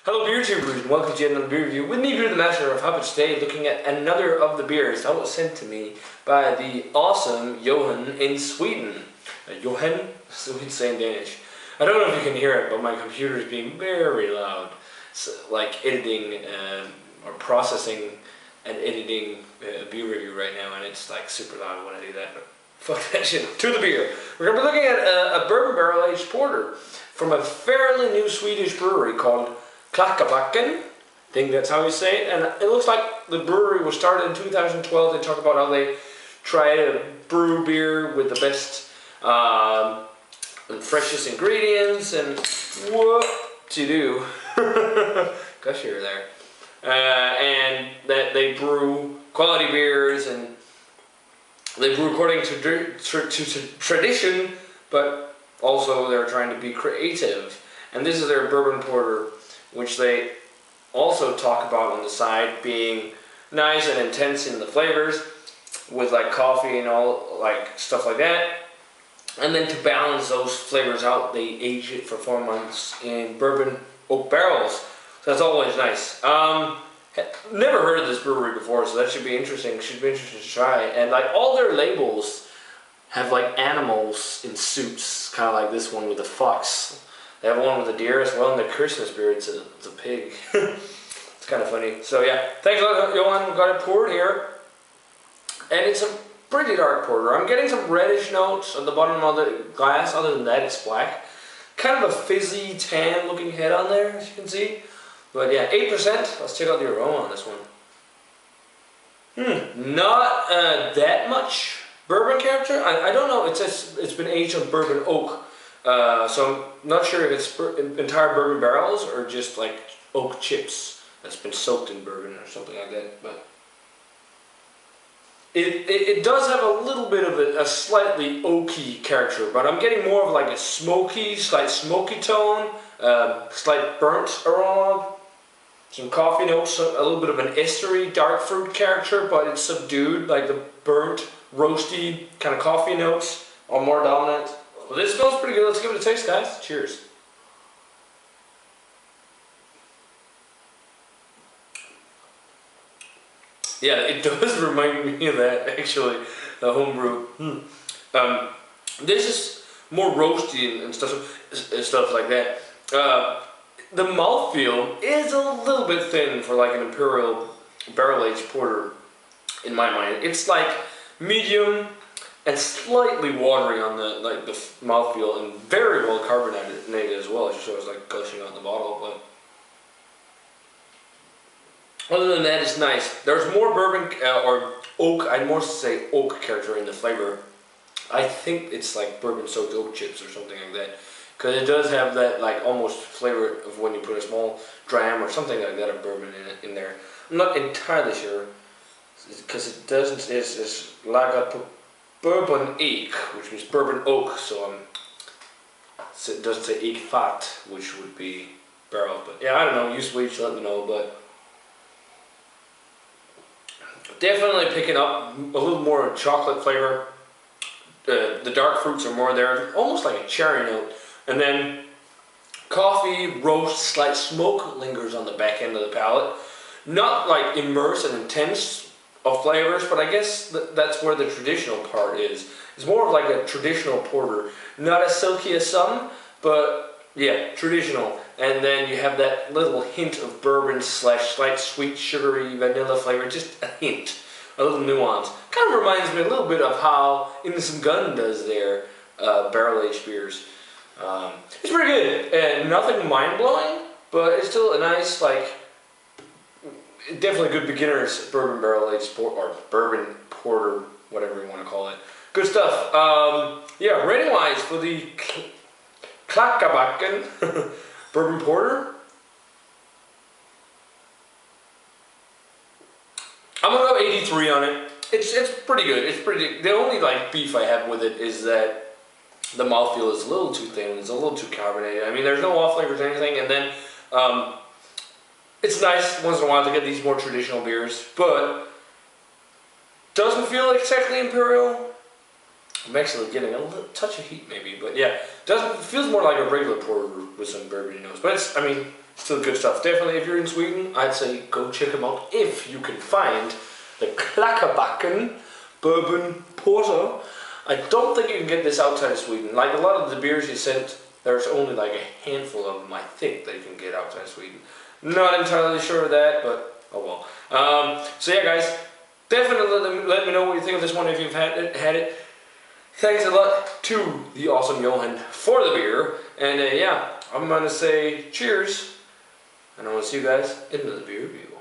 Hello beer tubers and welcome to yet another beer review with me, Brew the Master of Hobbit, today looking at another of the beers that was sent to me by the awesome Johan in Sweden. Johan? That's what we'd say in Danish. I don't know if you can hear it, but my computer is being very loud. It's like editing or processing and editing a beer review right now, and it's like super loud when I do that. But fuck that shit. To the beer. We're going to be looking at a bourbon barrel aged porter from a fairly new Swedish brewery called Klackabackens, I think that's how you say it, and it looks like the brewery was started in 2012. They talk about how they try to brew beer with the best and freshest ingredients and what to do. Gosh, you're there. And that they brew quality beers and they brew according to tradition, but also they're trying to be creative. And this is their bourbon porter, which they also talk about on the side being nice and intense in the flavors with like coffee and all like stuff like that. And then to balance those flavors out, they age it for 4 months in bourbon oak barrels. So that's always nice. Never heard of this brewery before, so that should be interesting. Should be interesting to try. And like all their labels have like animals in suits, kind of like this one with the fox. They have one with a deer as well, and the Christmas beer, it's a pig. It's kind of funny. So yeah, thanks a lot, Johan. We got it poured here. And it's a pretty dark porter. I'm getting some reddish notes at the bottom of the glass. Other than that, it's black. Kind of a fizzy, tan looking head on there, as you can see. But yeah, 8%. Let's check out the aroma on this one. Not that much bourbon character. I don't know. It says it's been aged on bourbon oak. So I'm not sure if it's entire bourbon barrels or just like oak chips that's been soaked in bourbon or something like that. But it does have a little bit of a slightly oaky character, but I'm getting more of like a smoky, slight smoky tone, slight burnt aroma, some coffee notes, a little bit of an estery dark fruit character, but it's subdued, like the burnt, roasty kind of coffee notes are more dominant. Well, this smells pretty good. Let's give it a taste, guys. Cheers. Yeah, it does remind me of that, actually, the homebrew. This is more roasty and stuff like that. The mouthfeel is a little bit thin for like an Imperial barrel-aged porter, in my mind. It's like medium and slightly watery on the mouthfeel, and very well carbonated as well. It just shows like gushing out the bottle, but other than that, it's nice. There's more bourbon or oak. I'd more say oak character in the flavor. I think it's like bourbon soaked oak chips or something like that, because it does have that like almost flavor of when you put a small dram or something like that of bourbon in there. I'm not entirely sure because it doesn't. It's like a bourbon oak, which means bourbon oak, so it doesn't say oak fat, which would be barrel. But yeah, I don't know. You Swedes let me know, but definitely picking up a little more chocolate flavor. The dark fruits are more there, almost like a cherry note, and then coffee, roast, slight smoke lingers on the back end of the palate. Not like immersed and intense of flavors, but I guess that's where the traditional part is. It's more of like a traditional porter, not as silky as some, but yeah, traditional. And then you have that little hint of bourbon / slight sweet sugary vanilla flavor, just a hint, a little nuance. Kind of reminds me a little bit of how Innocent Gun does their barrel-aged beers. It's pretty good, and nothing mind-blowing, but it's still a nice, like, definitely good beginner's bourbon barrel-aged or bourbon porter, whatever you want to call it. Good stuff. Yeah, rating-wise for the Klackabackens bourbon porter, I'm gonna go 83 on it. It's pretty good. It's pretty. The only like beef I have with it is that the mouthfeel is a little too thin. It's a little too carbonated. I mean, there's no off flavors or anything, and then it's nice once in a while to get these more traditional beers, but doesn't feel like exactly Imperial. I'm actually getting a little touch of heat maybe, but yeah, feels more like a regular porter with some bourbon notes. But it's, I mean, Still good stuff. Definitely, if you're in Sweden, I'd say go check them out if you can find the Klackabackens Bourbon Porter. I don't think you can get this outside of Sweden. Like a lot of the beers you sent, there's only like a handful of them, I think, that you can get outside of Sweden. Not entirely sure of that, but oh well. So yeah, guys, definitely let me know what you think of this one if you've had it. Thanks a lot to the awesome Johan for the beer. And yeah, I'm going to say cheers. And I want to see you guys in the beer review.